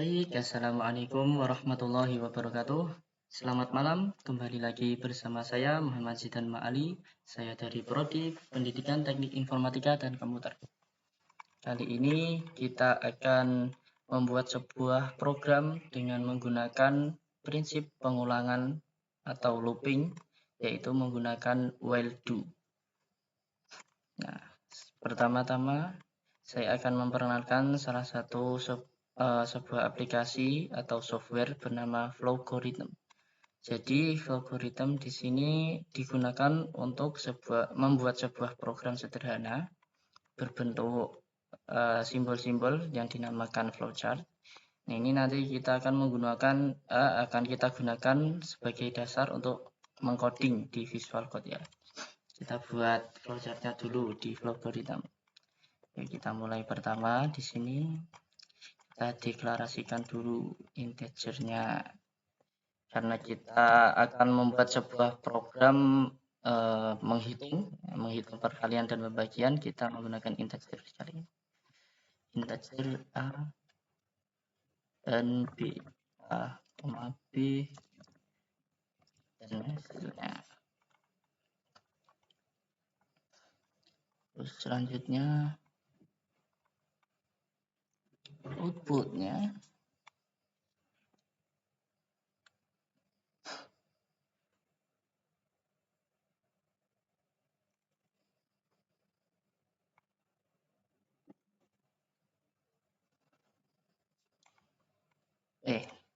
Baik, Assalamualaikum warahmatullahi wabarakatuh. Selamat malam, kembali lagi bersama saya Muhammad Zidan Ma'ali. Saya dari Prodi Pendidikan Teknik Informatika dan Komputer. Kali ini kita akan membuat sebuah program dengan menggunakan prinsip pengulangan atau looping, yaitu menggunakan while do. Nah, pertama-tama saya akan memperkenalkan salah satu sebuah aplikasi atau software bernama Flowgorithm. Jadi Flowgorithm di sini digunakan untuk membuat sebuah program sederhana berbentuk simbol-simbol yang dinamakan flowchart. Nah, ini nanti kita akan kita gunakan sebagai dasar untuk mengcoding di Visual Code ya. Kita buat flowchartnya dulu di Flowgorithm. Oke, kita mulai pertama di sini. Kita deklarasikan dulu integernya. Karena kita akan membuat sebuah program menghitung perkalian dan pembagian, kita menggunakan integer sekali. Integer A dan B. A, B dan hasilnya. Terus selanjutnya outputnya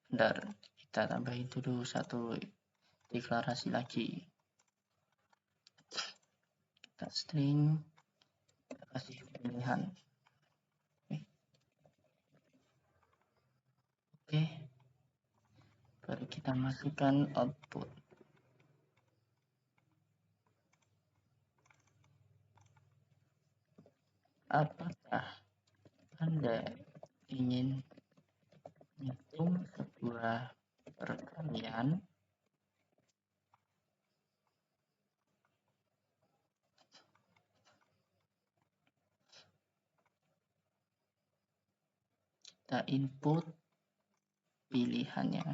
bentar, kita tambahin dulu satu deklarasi lagi. Kita string, kita kasih pilihan. Oke, baru kita masukkan output. Apakah Anda ingin menghitung sebuah perkalian kita input pilihannya.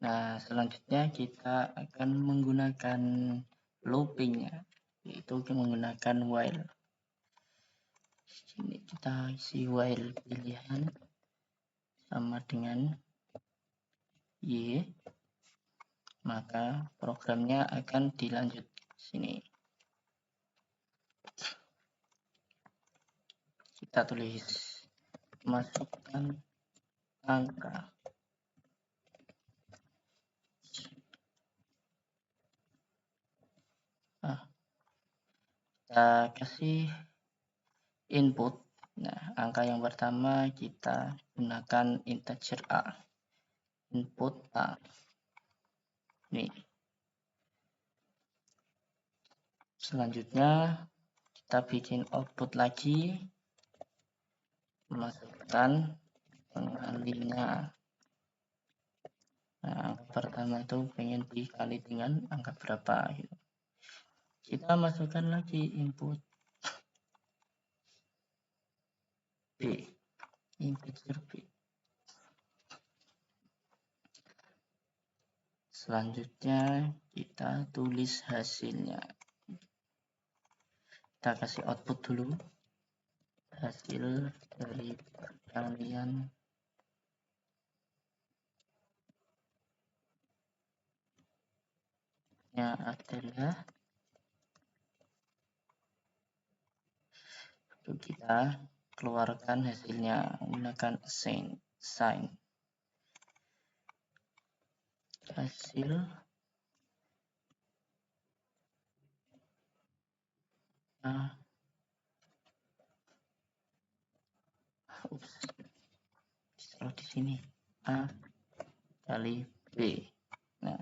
Nah, selanjutnya kita akan menggunakan loopingnya, yaitu menggunakan while. Sini kita isi while pilihan sama dengan Y, maka programnya akan dilanjut sini. Kita tulis masukkan angka. Kita kasih input. Nah, angka yang pertama kita gunakan integer A. Input A. Nih. Selanjutnya kita bikin output lagi. Masukkan pengalinya. Nah, angka pertama itu pengen dikali dengan angka berapa gitu. Kita masukkan lagi input B, integer B. Selanjutnya kita tulis hasilnya. Kita kasih output dulu. Hasil dari perkalian adalah, kita keluarkan hasilnya menggunakan sign. Hasil A, kalau di sini A kali B. Nah,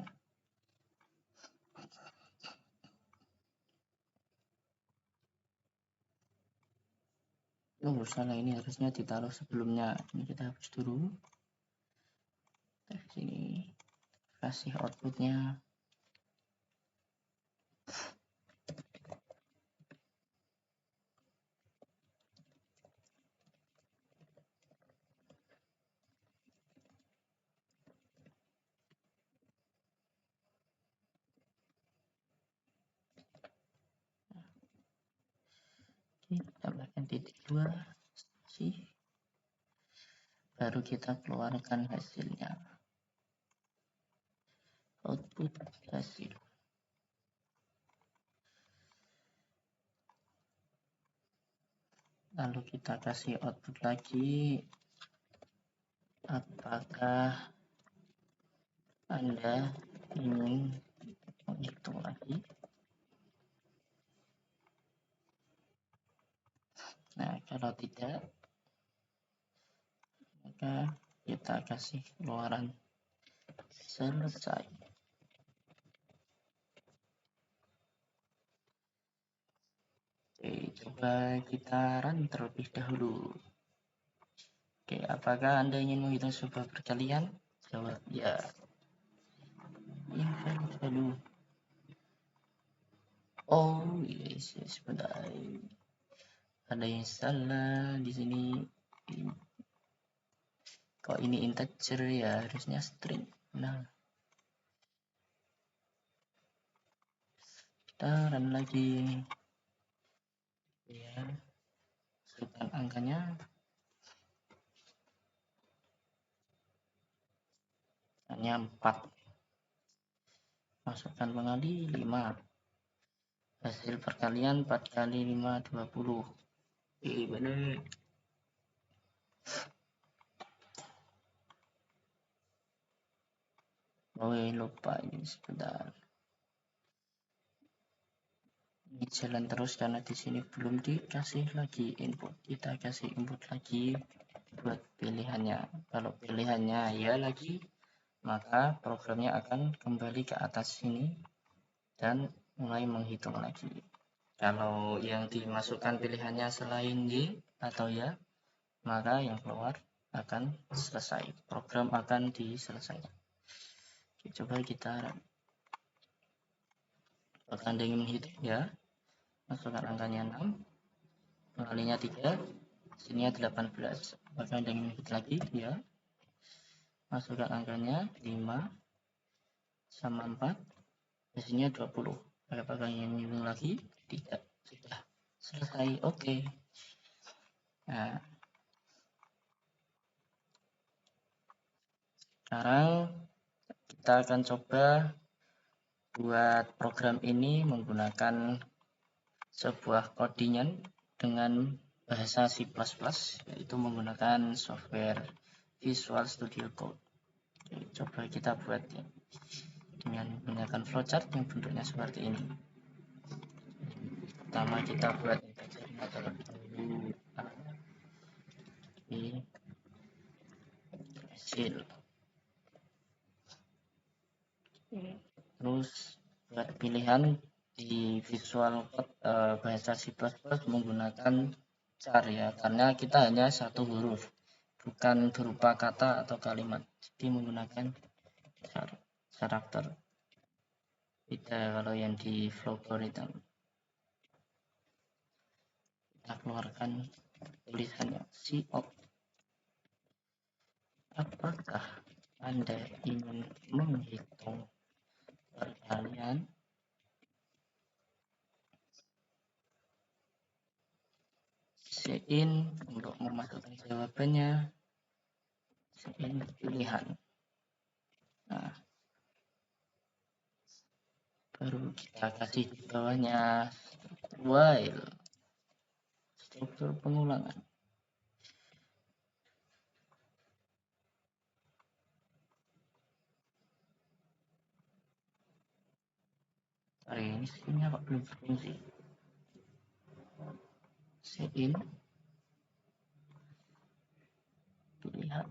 salah, ini harusnya ditaruh sebelumnya. Ini kita hapus dulu. Di sini kasih outputnya. titik 2 sih, baru kita keluarkan hasilnya, output hasil. Lalu kita kasih output lagi, apakah Anda ingin menghitung lagi. Nah, kalau tidak, maka kita kasih keluaran selesai. Oke, coba kita run terlebih dahulu. Oke, apakah Anda ingin menghitung sebuah perkalian? Jawab ya. Invalid value. Oh, yes, sebentar. Ada yang salah di sini. Kok ini integer ya, harusnya string. Nah, kita run lagi. Ya, masukkan angkanya. Hanya 4. Masukkan pengali 5. Hasil perkalian 4 kali 5, 20. Benar. Oh, lupa ini sebentar. Ini jalan terus karena di sini belum dikasih lagi input. Kita kasih input lagi buat pilihannya. Kalau pilihannya ya lagi, maka programnya akan kembali ke atas sini dan mulai menghitung lagi. Kalau yang dimasukkan pilihannya selain Y atau ya, maka yang keluar akan selesai. Program akan diselesaikan. Oke, coba kita Anda ingin menghitung ya. Masukkan angkanya 6, pengalinya 3, sini 18. Maka Anda ingin menghitung lagi ya. Masukkan angkanya 5 sama 4, hasilnya 20. Apakah ingin menghitung lagi? Tidak, sudah selesai. Oke. Nah, sekarang kita akan coba buat program ini menggunakan sebuah codingan dengan bahasa C++, yaitu menggunakan software Visual Studio Code. Oke, coba kita buat ya, dengan menggunakan flowchart yang bentuknya seperti ini. Pertama kita buat integernya terlebih dahulu, hasil. Terus buat pilihan di Visual Code bahasa C++ menggunakan char ya, karena kita hanya satu huruf, bukan berupa kata atau kalimat, jadi menggunakan char, karakter. Beda kalau yang di Flowgorithm. Kita keluarkan tulisannya cout. Apakah Anda ingin menghitung perkalian? Sein untuk memasukkan jawabannya, sein pilihan. Nah, baru kita kasih di bawahnya while, struktur pengulangan. Ini sini kok belum berfungsi. Sein pilihan.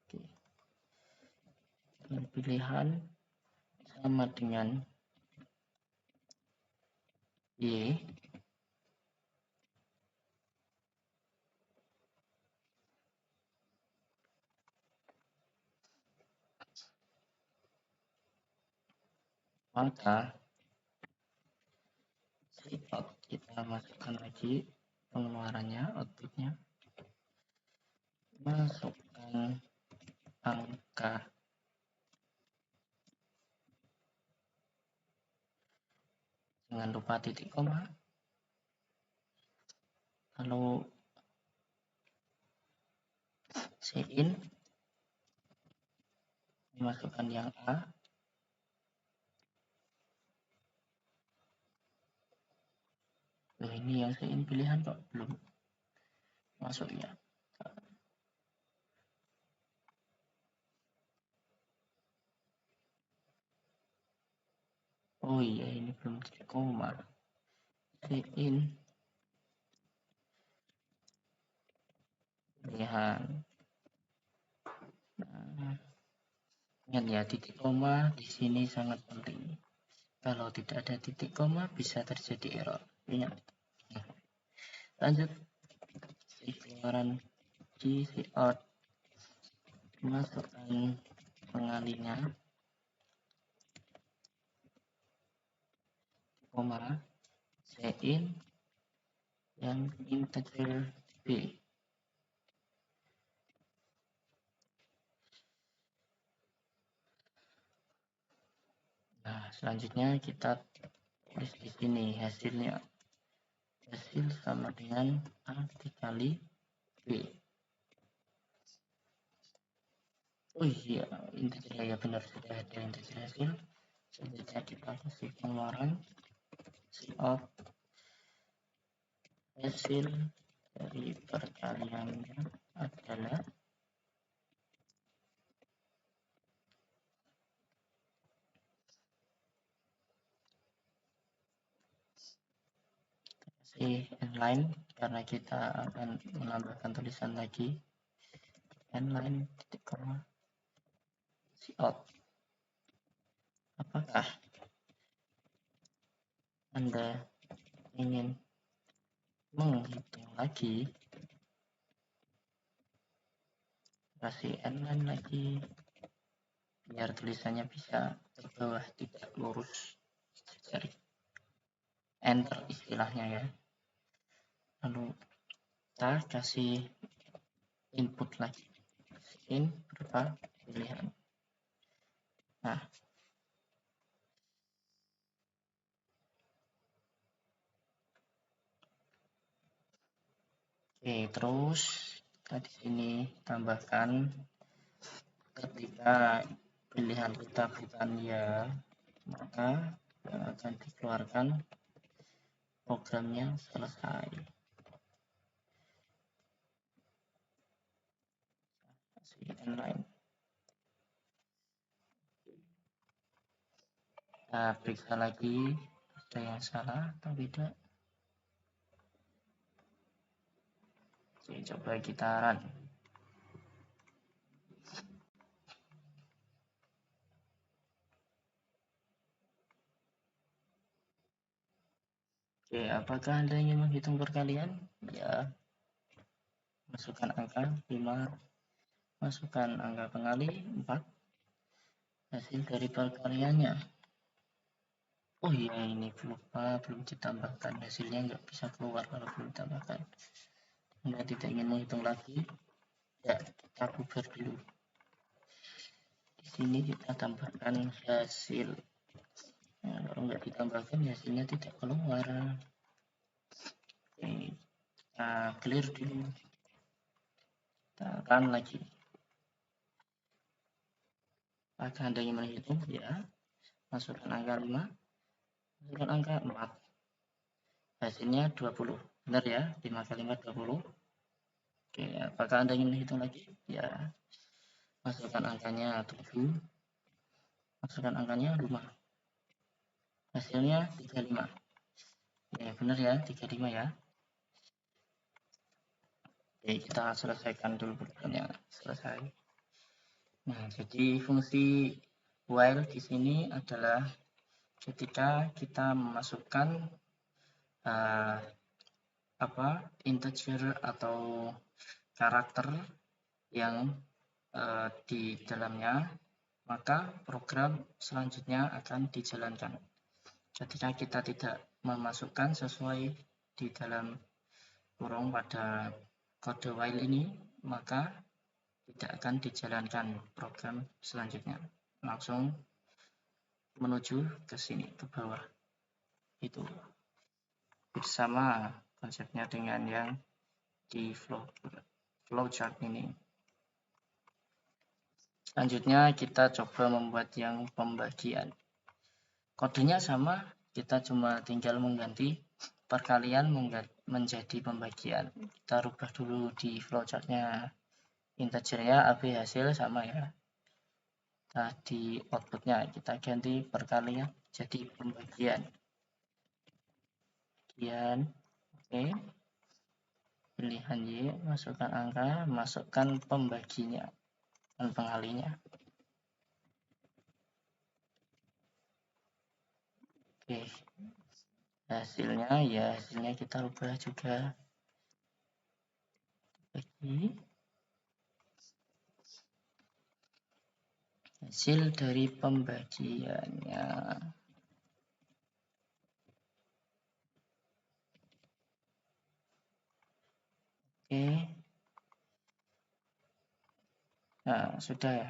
Oke. Pilihan sama dengan Y, maka kita masukkan lagi pengeluarannya, outputnya, masukkan angka, jangan lupa titik koma, lalu in, dimasukkan yang A, ini yang in pilihan kok belum masuk ya. Oh iya, ini belum titik koma. In pilihan. Nah, ingat ya, titik koma di sini sangat penting. Kalau tidak ada titik koma bisa terjadi error. Ingat. Lanjut, keluaran cout, masukkan pengalinya, koma, in yang integer b. Nah, selanjutnya kita tulis di sini hasilnya. Hasil sama dengan A dikali B. Oh iya, integer ya, benar, sudah ada integer hasil. Selanjutnya kita kasih pengeluaran cout hasil dari perkaliannya adalah inline karena kita akan menambahkan tulisan lagi inline titik koma cout. Apakah Anda ingin menghitung lagi? Kasih inline lagi biar tulisannya bisa ke bawah, tidak lurus. Cari enter istilahnya ya. Lalu kita kasih input lagi, in berupa pilihan. Nah, oke, terus kita di sini tambahkan ketika pilihan kita bukan ya, maka akan dikeluarkan programnya selesai. Inline. Kita periksa lagi ada yang salah atau tidak. Oke, coba kita run. Oke, apakah Anda ingin menghitung perkalian? Ya. Masukkan angka 5, masukkan angka pengali 4, hasil dari perkaliannya. Oh iya, ini belum ditambahkan, hasilnya nggak bisa keluar kalau belum ditambahkan. Anda tidak ingin menghitung lagi, ya kita bubar dulu. Di sini kita tambahkan hasil. Nah, kalau nggak ditambahkan hasilnya tidak keluar. Oke, kita clear dulu. Kita run lagi. Apakah Anda ingin menghitung? Ya. Masukkan angka 5, masukkan angka 4. Hasilnya 20. Benar ya? 5 kali 4 20. Oke, apakah Anda ingin menghitung lagi? Ya. Masukkan angkanya 7. Masukkan angkanya 5. Hasilnya 35. Ya, benar ya, 35 ya. Oke, kita selesaikan dulu programnya. Selesai. Nah, jadi fungsi while di sini adalah ketika kita memasukkan integer atau karakter yang di dalamnya, maka program selanjutnya akan dijalankan. Ketika kita tidak memasukkan sesuai di dalam kurung pada kode while ini, maka tidak akan dijalankan program selanjutnya. Langsung menuju ke sini, ke bawah. Itu bersama konsepnya dengan yang di flowchart ini. Selanjutnya kita coba membuat yang pembagian. Kodenya sama, kita cuma tinggal mengganti perkalian menjadi pembagian. Kita rubah dulu di flowchartnya, integernya AB hasil sama ya. Nah, di outputnya kita ganti perkalian jadi pembagian. Oke. Pilihan Y, masukkan angka, masukkan pembaginya dan pengalinya. Oke. Hasilnya kita rubah juga. Bagi hasil dari pembagiannya. Oke. Nah, sudah ya.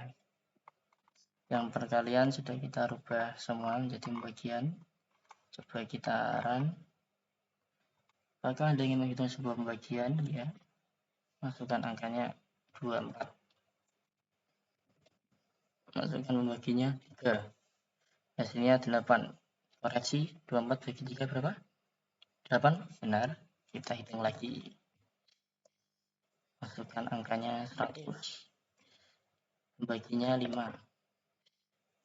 Yang perkalian sudah kita rubah semua menjadi pembagian. Coba kita run. Apakah Anda ingin menghitung sebuah pembagian? Ya. Masukkan angkanya 24. Masukkan pembaginya 3. Hasilnya 8. Koreksi, 24 bagi 3 berapa? 8. Benar. Kita hitung lagi. Masukkan angkanya 100. Pembaginya 5.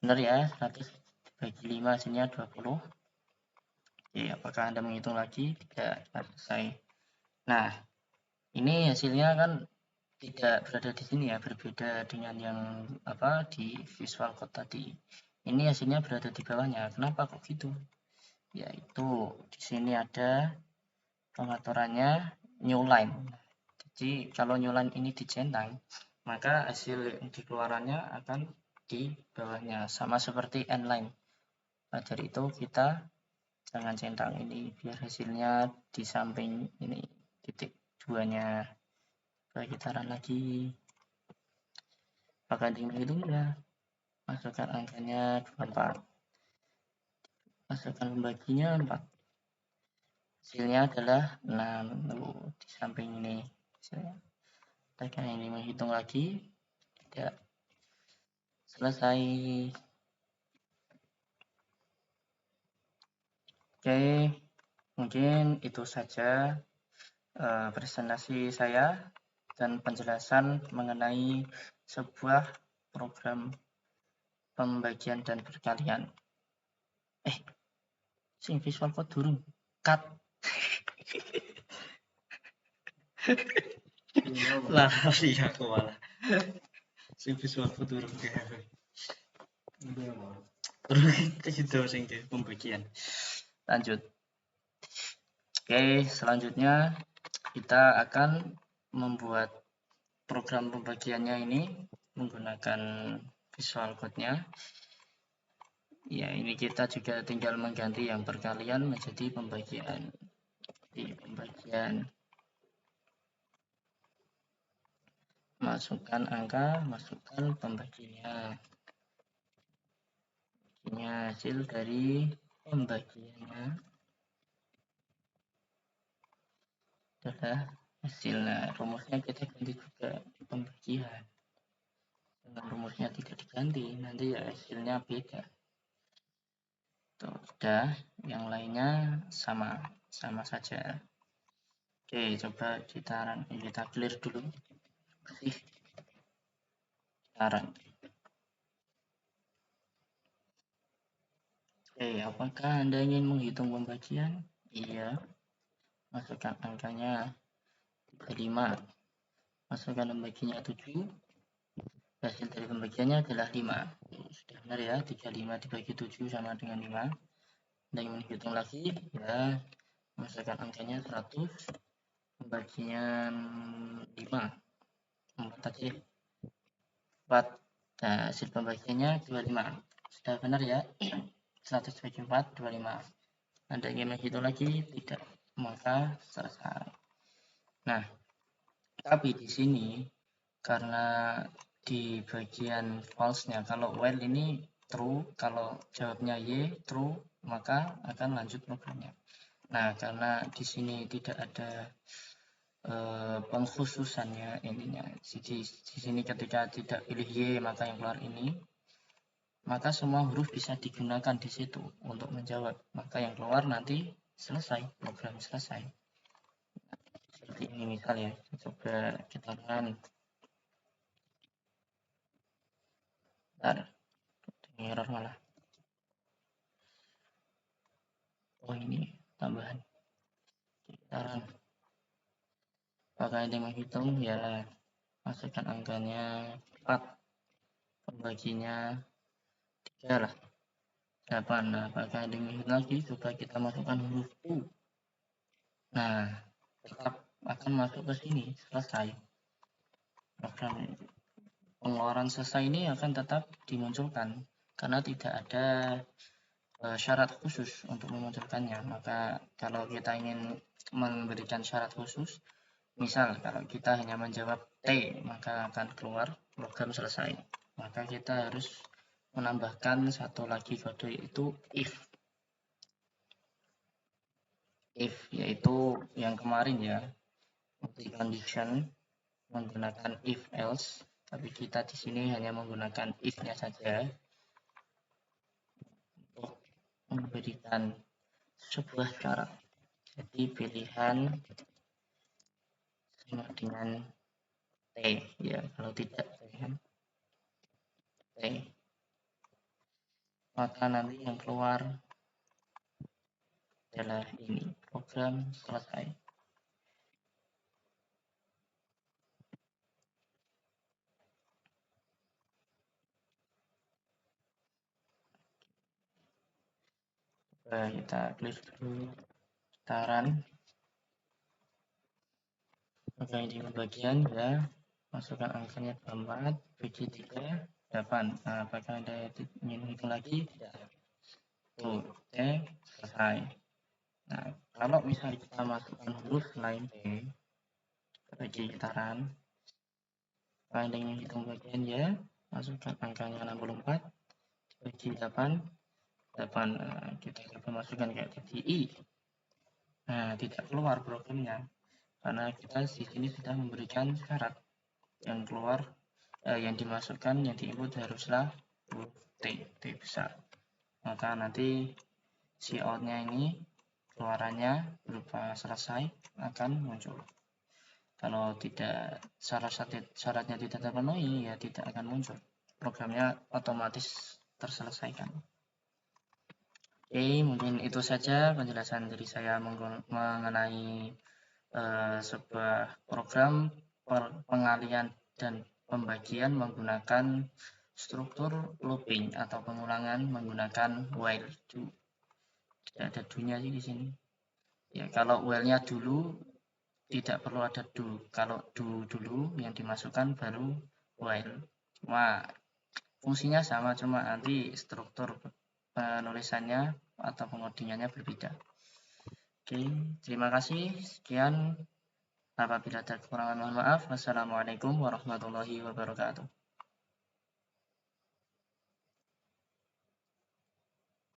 Benar ya, 100 bagi 5 hasilnya 20. Oke, apakah Anda menghitung lagi? Tidak, selesai. Nah, ini hasilnya kan tidak berada di sini ya, berbeda dengan yang di visual code tadi. Ini hasilnya berada di bawahnya. Kenapa kok gitu? Yaitu di sini ada pengaturannya new line. Jadi kalau new line ini dicentang, maka hasil yang dikeluarannya akan di bawahnya, sama seperti end line. Nah, dari itu kita jangan centang ini, biar hasilnya di samping ini titik 2-nya. Kita run lagi. Apakah dihitungnya? Masukkan angkanya 24. Masukkan pembaginya 4. Hasilnya adalah 6. Di samping ini. Kita ini menghitung lagi. Tidak. Selesai. Oke. Mungkin itu saja presentasi saya dan penjelasan mengenai sebuah program pembagian dan perkalian. Sing visual code durung cut. Lah iya aku malah. Sing visual code durung gawe. Terus itu sing pembagian. Lanjut. Oke, selanjutnya kita akan membuat program pembagiannya ini menggunakan visual code-nya. Ya, ini kita juga tinggal mengganti yang perkalian menjadi pembagian. Di pembagian, masukkan angka, masukkan pembagiannya. Ini hasil dari pembagiannya adalah hasilnya. Rumusnya kita ganti juga pembagian. Dengan rumusnya tidak diganti, nanti ya hasilnya beda. Tuh, udah, yang lainnya sama saja. Oke, coba kita clear dulu. Kita Oke, apakah Anda ingin menghitung pembagian? Iya. Masukkan angkanya 35. Masukkan pembagiannya 7. Hasil dari pembagiannya adalah 5. Sudah benar ya, 35 dibagi 7 sama dengan 5. Anda ingin menghitung lagi? Ya. Masukkan angkanya 100. Pembagian 5. 4 tadi. 4. Nah, hasil pembagiannya 25. Sudah benar ya? 100 bagi 4, 25. Anda ingin menghitung lagi? Tidak. Maka selesai. Nah, tapi di sini karena di bagian false-nya, kalau while ini true, kalau jawabnya Y true, maka akan lanjut programnya. Nah, karena di sini tidak ada pengkhususannya intinya. Di sini ketika tidak pilih Y maka yang keluar ini, maka semua huruf bisa digunakan di situ untuk menjawab. Maka yang keluar nanti selesai, program selesai. Seperti ini misal ya, coba kita run. Bentar, error malah. Oh ini tambahan. Kita run. Apakah ada yang menghitung? Ya, masukkan angkanya 4, pembaginya 3 lah. 8. Nah, apakah ada yang menghitung lagi? Coba kita masukkan huruf U. Nah, tetap akan masuk ke sini, selesai. Program pengeluaran selesai ini akan tetap dimunculkan karena tidak ada syarat khusus untuk memunculkannya. Maka kalau kita ingin memberikan syarat khusus, misal kalau kita hanya menjawab T, maka akan keluar program selesai. Maka kita harus menambahkan satu lagi kode, yaitu if yaitu yang kemarin ya, multi condition menggunakan if else, tapi kita di sini hanya menggunakan if-nya saja untuk memberikan sebuah syarat. Jadi pilihan sama dengan T ya, kalau tidak dengan T, maka nanti yang keluar adalah ini, program selesai. Coba kita klik dulu, kita run. Maka ini bagian ya, masukkan angkanya 4, bagi 3, 8. Nah, apakah ada ingin hitung lagi? Tidak. Tuh, T selesai. Nah, kalau misalnya kita masukkan huruf lain T, bagi kita run. Apakah ada yang hitung bagian ya, masukkan angkanya 64, bagi 8. 8. Nah, kita coba masukkan kayak tadi I. Nah, tidak keluar programnya karena kita di sini sudah memberikan syarat. Yang keluar yang dimasukkan, yang diinput haruslah huruf T besar. Maka nanti si outnya ini keluarannya berupa selesai akan muncul. Kalau tidak syaratnya tidak terpenuhi, ya tidak akan muncul. Programnya otomatis terselesaikan. Oke, mungkin itu saja penjelasan dari saya mengenai sebuah program pengalian dan pembagian menggunakan struktur looping atau pengulangan menggunakan while do. Tidak ada do-nya sih di sini. Ya, kalau while-nya dulu tidak perlu ada do. Kalau do dulu yang dimasukkan baru while. Cuma fungsinya sama, cuma nanti struktur penulisannya atau pengodingannya berbeda. Oke, terima kasih. Sekian. Apabila ada kekurangan mohon maaf. Wassalamualaikum warahmatullahi wabarakatuh.